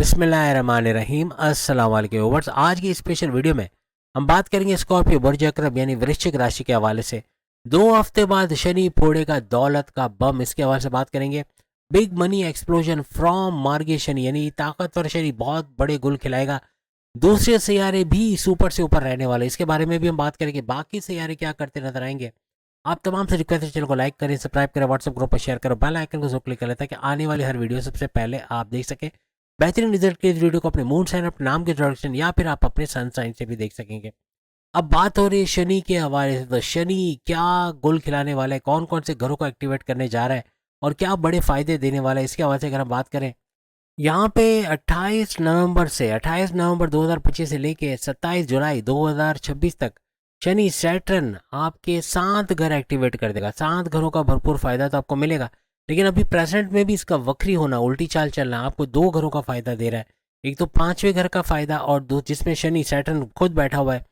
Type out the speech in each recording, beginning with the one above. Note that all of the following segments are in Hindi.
बिस्मिल्लाहिर्रहमानिर्रहीम। अस्सलाम वालेकुम व्यूअर्स। आज की स्पेशल वीडियो में हम बात करेंगे स्कॉर्पियो बर्ज अकरब यानी वृश्चिक राशि के हवाले से। 2 हफ्ते बाद शनि फोड़ेगा दौलत का बम, इसके हवाले से बात करेंगे। बिग मनी एक्सप्लोजन फ्रॉम मार्गे शनि यानी ताकतवर शनि बहुत बड़े गुल खिलाएगा। दूसरे सियारे भी सुपर से ऊपर रहने वाले, इसके बारे में भी हम बात करेंगे। बाकी सियारे क्या करते नजर आएंगे। आप तमाम से रिक्वेस्ट है, चैनल को लाइक करें, सब्सक्राइब करें, व्हाट्सएप ग्रुप पर शेयर करो, बेल आइकन को जरूर क्लिक करें ताकि आने वाली हर वीडियो सबसे पहले आप देख सकें। बेहतरीन रिजल्ट के इस वीडियो को अपने मून साइन, अपने नाम के इंट्रोडक्शन या फिर आप अपने सन साइन से भी देख सकेंगे। अब बात हो रही है शनि के हवाले से, तो शनि क्या गुल खिलाने वाला है, कौन कौन से घरों को एक्टिवेट करने जा रहा है और क्या बड़े फायदे देने वाला है, इसके हवाले से अगर हम बात करें। यहाँ पे 28 नवंबर 2025 से लेके 27 जुलाई 2026 तक शनि सैटर्न आपके 7 घर एक्टिवेट कर देगा। 7 घरों का भरपूर फायदा तो आपको मिलेगा, लेकिन अभी प्रेजेंट में भी इसका वक्री होना, उल्टी चाल चलना आपको 2 घरों का फायदा दे रहा है। एक तो 5वें घर का फायदा और दो जिसमें शनि सैटर्न खुद बैठा हुआ है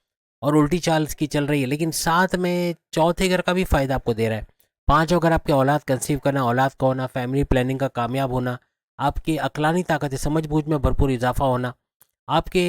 और उल्टी चाल इसकी चल रही है, लेकिन साथ में चौथे घर का भी फायदा आपको दे रहा है। 5वां घर आपके औलाद कंसीव करना, औलाद का होना, फैमिली प्लानिंग का कामयाब होना, आपकी अकलानी ताकत समझ बूझ में भरपूर इजाफा होना, आपके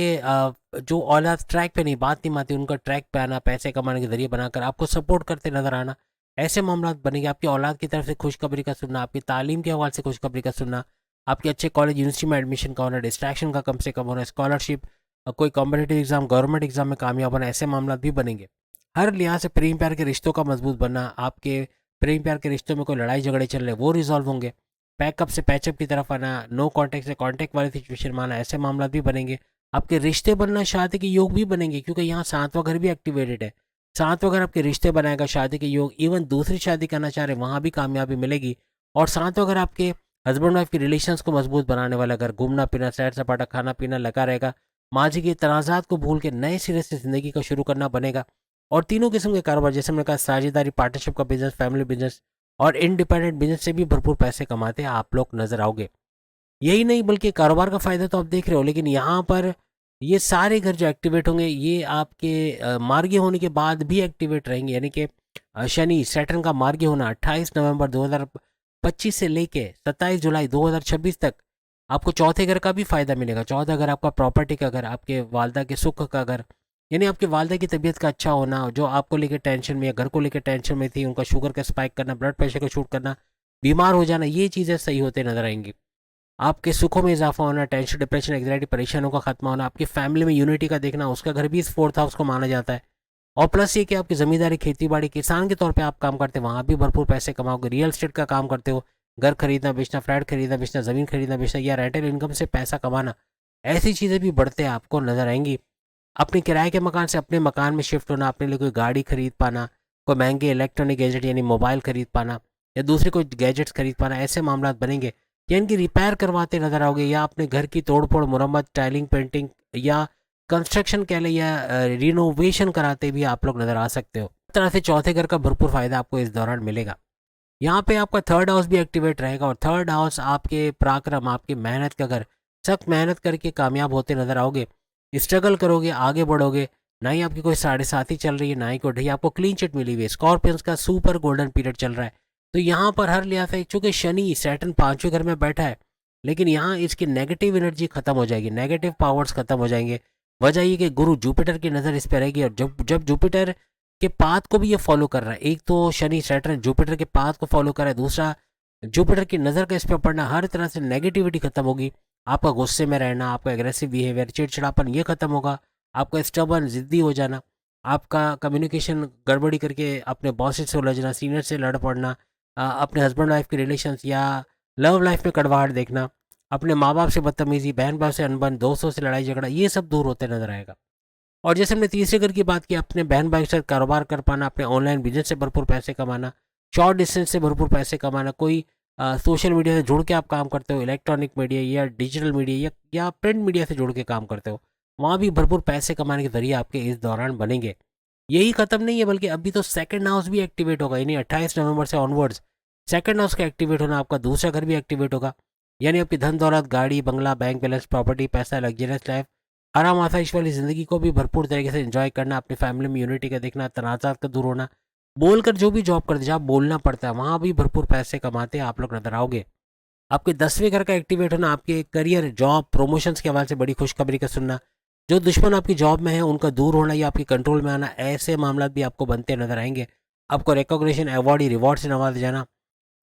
जो औलाद ट्रैक पे नहीं, बात नहीं मानती, उनका ट्रैक पे आना, पैसे कमाने के जरिए बनाकर आपको सपोर्ट करते नजर आना, ऐसे मामला बनेंगे। आपकी औलाद की तरफ से खुशखबरी का सुनना, आपकी तालीम के हवाले से खुशखबरी का सुनना, आपके अच्छे कॉलेज यूनिवर्सिटी में एडमिशन का होना, डिस्ट्रैक्शन का कम से कम होना, स्कॉलरशिप, कोई कॉम्पिटेटिव एग्जाम, गवर्नमेंट एग्जाम में कामयाब होना, ऐसे मामला भी बनेंगे। हर लिहाज से प्रेम प्यार के रिश्तों का मजबूत बनना, आपके प्रेम प्यार के रिश्तों में कोई लड़ाई झगड़े चल रहे वो रिजॉल्व होंगे। पैकअप से पैचअप की तरफ आना, नो कांटेक्ट से कांटेक्ट वाली सिचुएशन में आना, ऐसे मामला भी बनेंगे। आपके रिश्ते बनना, शादी के योग भी बनेंगे, क्योंकि यहाँ 7वां घर भी एक्टिवेटेड है। 7वां घर आपके रिश्ते बनाएगा, शादी के योग, इवन दूसरी शादी करना चाह रहे वहाँ भी कामयाबी मिलेगी। और 7वां घर आपके हस्बैंड वाइफ के रिलेशंस को मजबूत बनाने वाला घर, घूमना फिरना, सैर सपाटा, खाना पीना लगा रहेगा। माजी के तनाजात को भूल के नए सिरे से जिंदगी को शुरू करना बनेगा। और तीनों किस्म के कारोबार, जैसे मैंने कहा, साझेदारी, पार्टनरशिप का बिजनेस, फैमिली बिजनेस और इंडिपेंडेंट बिजनेस से भी भरपूर पैसे कमाते आप लोग नजर आओगे। यही नहीं बल्कि कारोबार का फायदा तो आप देख रहे हो, लेकिन यहाँ पर ये सारे घर जो एक्टिवेट होंगे ये आपके मार्गी होने के बाद भी एक्टिवेट रहेंगे। यानी कि शनि सैटर्न का मार्गी होना 28 नवंबर 2025 से लेके 27 जुलाई 2026 तक आपको चौथे घर का भी फायदा मिलेगा। चौथा घर आपका प्रॉपर्टी का घर, आपके वालदा के सुख का घर, यानी आपके वालदा की तबीयत का अच्छा होना, जो आपको लेकर टेंशन में या घर को लेकर टेंशन में थी, उनका शुगर का स्पाइक करना, ब्लड प्रेशर का शूट करना, बीमार हो जाना, ये चीज़ें सही होते नजर आएंगी। आपके सुखों में इजाफा होना, टेंशन, डिप्रेशन, एंग्जाइटी, परेशानियों का खत्मा होना, आपकी फैमिली में यूनिटी का देखना, उसका घर भी इस 4th हाउस को माना जाता है। और प्लस ये कि आपकी जमींदारी, खेती बाड़ी, किसान के तौर पे आप काम करते हैं, वहाँ भी भरपूर पैसे कमाओगे। रियल एस्टेट का काम करते हो, घर खरीदना बेचना, फ्लैट खरीदना बेचना, ज़मीन खरीदना बेचना या रेंटल इनकम से पैसा कमाना, ऐसी चीज़ें भी बढ़ते आपको नजर आएंगी। अपने किराए के मकान से अपने मकान में शिफ्ट होना, अपने लिए कोई गाड़ी खरीद पाना, कोई महंगे इलेक्ट्रॉनिक गैजेट यानी मोबाइल खरीद पाना या दूसरे कोई गैजेट्स खरीद पाना, ऐसे मामला बनेंगे। या इनकी रिपेयर करवाते नजर आओगे, या अपने घर की तोड़फोड़, मुरम्मत, टाइलिंग, पेंटिंग या कंस्ट्रक्शन कह ले या रिनोवेशन कराते भी आप लोग नजर आ सकते हो। इस तरह से चौथे घर का भरपूर फायदा आपको इस दौरान मिलेगा। यहाँ पे आपका 3rd हाउस भी एक्टिवेट रहेगा और 3rd हाउस आपके पराक्रम, आपकी मेहनत का घर। सख्त मेहनत करके कामयाब होते नजर आओगे, स्ट्रगल करोगे, आगे बढ़ोगे। ना ही आपकी कोई 7.5 चल रही है, ना ही कोई ढही, आपको क्लीन चिट मिली हुई है। स्कॉर्पियंस का सुपर गोल्डन पीरियड चल रहा है, तो यहाँ पर हर लिहाज से, चूंकि शनि सैटर्न 5वें घर में बैठा है, लेकिन यहाँ इसकी नेगेटिव एनर्जी खत्म हो जाएगी, नेगेटिव पावर्स खत्म हो जाएंगे। वजह ये कि गुरु जुपिटर की नज़र इस पर रहेगी, और जब जब जुपिटर के पाथ को भी ये फॉलो कर रहा है, एक तो शनि सैटर्न जुपिटर के पाथ को फॉलो कर रहा है, दूसरा जुपिटर की नज़र का इस पर पड़ना, हर तरह से नेगेटिविटी खत्म होगी। आपका गुस्से में रहना, आपका एग्रेसिव बिहेवियर, चिड़चिड़ापन, ये खत्म होगा। आपका स्टबर्न, जिद्दी हो जाना, आपका कम्युनिकेशन गड़बड़ी करके अपने बॉस से उलझना, सीनियर से लड़ पड़ना, अपने हस्बैंड वाइफ के रिलेशंस या लव लाइफ में कड़वाहट देखना, अपने माँ बाप से बदतमीजी, बहन भाई से अनबन, दोस्तों से लड़ाई झगड़ा, ये सब दूर होते नजर आएगा। और जैसे हमने तीसरे घर की बात की, अपने बहन भाई के साथ कारोबार कर पाना, अपने ऑनलाइन बिजनेस से भरपूर पैसे कमाना, शॉर्ट डिस्टेंस से भरपूर पैसे कमाना, कोई सोशल मीडिया से जुड़ के आप काम करते हो, इलेक्ट्रॉनिक मीडिया या डिजिटल मीडिया या प्रिंट मीडिया से जुड़ के काम करते हो, वहाँ भी भरपूर पैसे कमाने के जरिए आपके इस दौरान बनेंगे। यही खत्म नहीं है, बल्कि अभी तो 2nd हाउस भी एक्टिवेट होगा, यानी 28 नवंबर से ऑनवर्ड्स 2nd हाउस का एक्टिवेट होना, आपका दूसरा घर भी एक्टिवेट होगा। यानी आपकी धन दौलत, गाड़ी बंगला, बैंक बैलेंस, प्रॉपर्टी, पैसा, लग्जरियस लाइफ, आराम आसाइश वाली ज़िंदगी को भी भरपूर तरीके से एंजॉय करना, अपनी फैमिली में यूनिटी का देखना, तनाज़ात का दूर होना, बोलकर जो भी जॉब करते, जहाँ बोलना पड़ता है वहाँ भी भरपूर पैसे कमाते आप लोग नजर आओगे। आपके 10वें घर का एक्टिवेट होना, आपके करियर, जॉब, प्रमोशंस के हवाले से बड़ी खुशखबरी का सुनना, जो दुश्मन आपकी जॉब में है उनका दूर होना या आपके कंट्रोल में आना, ऐसे मामला भी आपको बनते नजर आएंगे। आपको रिकॉग्निशन, अवार्ड, रिवॉर्ड से नवाजा जाना,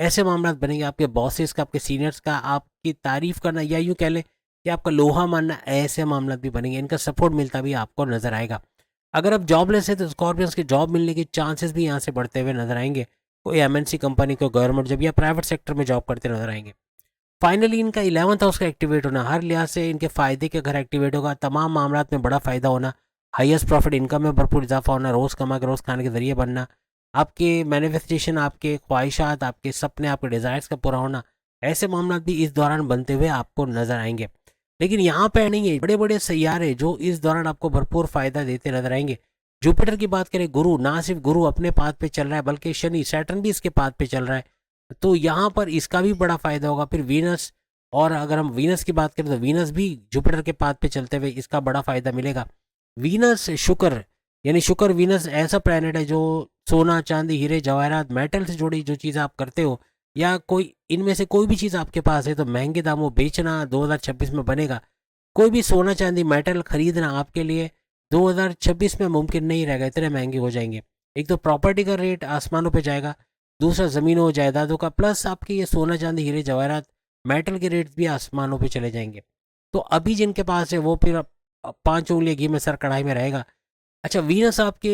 ऐसे मामला बनेंगे। आपके बॉसेस का, आपके सीनियर्स का आपकी तारीफ करना या यूँ कह लें कि आपका लोहा मानना, ऐसे मामला भी बनेंगे। इनका सपोर्ट मिलता भी आपको नजर आएगा। अगर आप जॉबलेस है तो स्कॉर्पियंस के जॉब मिलने के चांसेस भी यहाँ से बढ़ते हुए नजर आएंगे। कोई एमएनसी कंपनी, को गवर्नमेंट जॉब या प्राइवेट सेक्टर में जॉब करते नजर आएंगे। फाइनली इनका 11th हाउस का एक्टिवेट होना, हर लिहाज से इनके फायदे के घर एक्टिवेट होगा। तमाम मामला में बड़ा फायदा होना, हाईएस्ट प्रॉफिट, इनकम में भरपूर इजाफा होना, रोज़ कमा के रोज़ खाने के जरिए बनना, आपके मैनिफेस्टेशन, आपके ख्वाहिशात, आपके सपने, आपके डिज़ायर्स का पूरा होना, ऐसे मामला भी इस दौरान बनते हुए आपको नजर आएंगे। लेकिन यहाँ पे नहीं है, बड़े बड़े सैयारे जो इस दौरान आपको भरपूर फायदा देते नजर आएंगे। जुपिटर की बात करें, गुरु, ना सिर्फ गुरु अपने पाथ पे चल रहा है बल्कि शनि, सैटर्न भी इसके पाथ पे चल रहा है, तो यहाँ पर इसका भी बड़ा फायदा होगा। फिर वीनस, और अगर हम वीनस की बात करें तो वीनस भी जुपिटर के पाथ पे चलते हुए इसका बड़ा फायदा मिलेगा। वीनस शुक्र, यानी शुक्र वीनस ऐसा प्लैनेट है जो सोना, चांदी, हीरे, जवाहरात, मेटल से जुड़ी जो चीज़ आप करते हो, या कोई इनमें से कोई भी चीज़ आपके पास है तो महंगे दामों बेचना 2026 में बनेगा। कोई भी सोना, चांदी, मेटल खरीदना आपके लिए 2026 में मुमकिन नहीं रहेगा, इतने महंगे हो जाएंगे। एक तो प्रॉपर्टी का रेट आसमानों पे जाएगा, दूसरा ज़मीनों जायदादों का, प्लस आपके ये सोना, चांदी, हीरे, जवाहरात, मेटल के रेट्स भी आसमानों पे चले जाएंगे। तो अभी जिनके पास है वो फिर 5 उंगलियां घी में सर कढ़ाई में रहेगा। अच्छा, वीनस आपके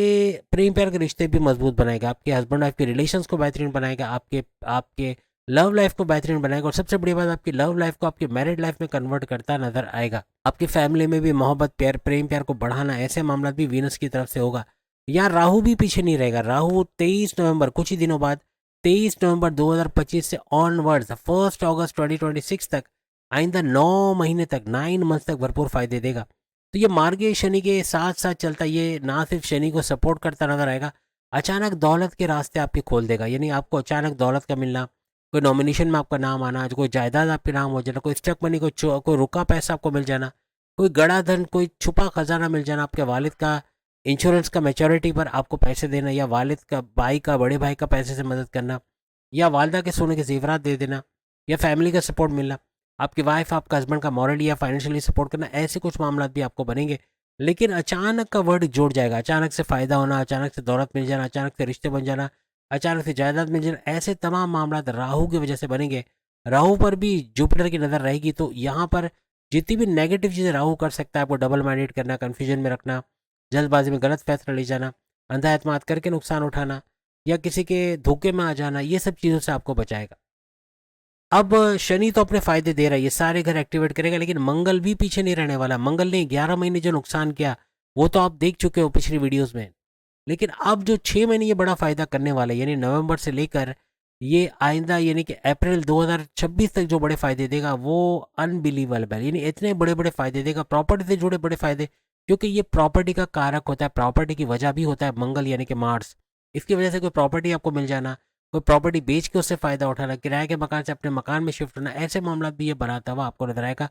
प्रेम प्यार के रिश्ते भी मजबूत बनाएगा, आपके हस्बैंड वाइफ के रिलेशंस को बेहतरीन बनाएगा, आपके आपके लव लाइफ को बेहतरीन बनाएगा, और सबसे बड़ी बात, आपकी लव लाइफ को आपकी मैरिड लाइफ में कन्वर्ट करता नजर आएगा। आपकी फैमिली में भी मोहब्बत, प्यार, प्रेम प्यार को बढ़ाना, ऐसे मामला भी वीनस की तरफ से होगा। यहाँ राहु भी पीछे नहीं रहेगा। राहु 23 नवंबर, कुछ ही दिनों बाद, 23 नवंबर 2025 से ऑनवर्ड्स 1 अगस्त 2026 तक, आइंदा 9 महीने तक, 9 मंथ तक भरपूर फायदे देगा। तो ये मार्गीय शनि के साथ साथ चलता, ये ना सिर्फ शनि को सपोर्ट करता नजर आएगा, अचानक दौलत के रास्ते आपके खोल देगा। यानी आपको अचानक दौलत का मिलना, कोई नॉमिनेशन में आपका नाम आना, कोई जायदाद आपके नाम हो जाना, कोई स्टक मनी, कोई रुका पैसा आपको मिल जाना, कोई गड़ा धन, कोई छुपा खजाना मिल जाना, आपके वालिद का इंश्योरेंस का मैच्योरिटी पर आपको पैसे देना, या वालिद का, भाई का, बड़े भाई का पैसे से मदद करना, या वालदा के सोने के जेवरात दे देना, या फैमिली का सपोर्ट मिलना, आपकी वाइफ, आपका हस्बैंड का मॉरली या फाइनेंशियली सपोर्ट करना, ऐसे कुछ मामला भी आपको बनेंगे। लेकिन अचानक का वर्ड जोड़ जाएगा, अचानक से फ़ायदा होना, अचानक से दौलत मिल जाना, अचानक से रिश्ते बन जाना, अचानक से जायदाद मिल जाना, ऐसे तमाम मामला राहु की वजह से बनेंगे। राहु पर भी जुपिटर की नज़र रहेगी, तो यहाँ पर जितनी भी नेगेटिव चीज़ें राहु कर सकता है, आपको डबल माइंडेड करना, कन्फ्यूजन में रखना, जल्दबाजी में गलत फैसला ले जाना, अंधा एतमाद करके नुकसान उठाना, या किसी के धोखे में आ जाना, ये सब चीज़ों से आपको बचाएगा। अब शनि तो अपने फायदे दे रहा है, ये सारे घर एक्टिवेट करेगा, लेकिन मंगल भी पीछे नहीं रहने वाला। मंगल ने 11 महीने जो नुकसान किया वो तो आप देख चुके हो पिछली वीडियोस में, लेकिन अब जो 6 महीने ये बड़ा फायदा करने वाला है, यानी नवंबर से लेकर ये आइंदा यानी कि अप्रैल 2026 तक जो बड़े फायदे देगा वो अनबिलीवेबल, यानी इतने बड़े बड़े फायदे देगा, प्रॉपर्टी से जुड़े बड़े फायदे, क्योंकि ये प्रॉपर्टी का कारक होता है, प्रॉपर्टी की वजह भी होता है मंगल यानी कि मार्स। इसकी वजह से कोई प्रॉपर्टी आपको मिल जाना, कोई प्रॉपर्टी बेच के उससे फ़ायदा उठाना, किराए के मकान से अपने मकान में शिफ्ट होना, ऐसे मामला भी ये बनाता हुआ आपको नजर आएगा।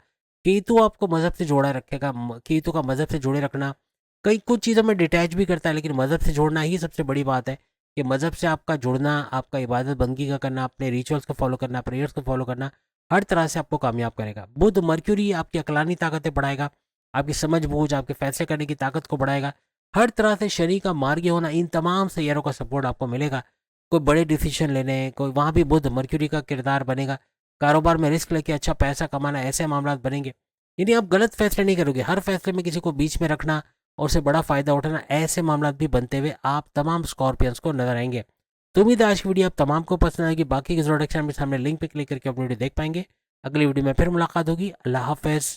केतु आपको मज़हब से जोड़ा रखेगा, केतु का मज़हब से जोड़े रखना, कई कुछ चीज़ों में डिटैच भी करता है, लेकिन मज़हब से जोड़ना ही सबसे बड़ी बात है कि मज़हब से आपका जुड़ना, आपका इबादत बंदगी का करना, अपने रिचुअल्स को फॉलो करना, प्रेयर्स को फॉलो करना, हर तरह से आपको कामयाब करेगा। बुध, मर्क्यूरी आपकी अकलानी ताकतें बढ़ाएगा, आपकी समझ बूझ, आपके फैसले करने की ताकत को बढ़ाएगा। हर तरह से शनि का मार्गी होना, इन तमाम सैयारों का सपोर्ट आपको मिलेगा। कोई बड़े डिसीजन लेने, कोई वहाँ भी बुध मर्क्यूरी का किरदार बनेगा। कारोबार में रिस्क लेके अच्छा पैसा कमाना, ऐसे मामला बनेंगे। यानी आप गलत फैसले नहीं करोगे, हर फैसले में किसी को बीच में रखना और उससे बड़ा फायदा उठाना, ऐसे मामला भी बनते हुए आप तमाम स्कॉर्पियंस को नजर आएंगे। तो उम्मीद है आज की वीडियो आप तमाम को पसंद आएगी। बाकी के जोड़ेक्शन में सामने लिंक पे क्लिक करके अपनी वीडियो देख पाएंगे। अगली वीडियो में फिर मुलाकात होगी। अल्लाह हाफिज़।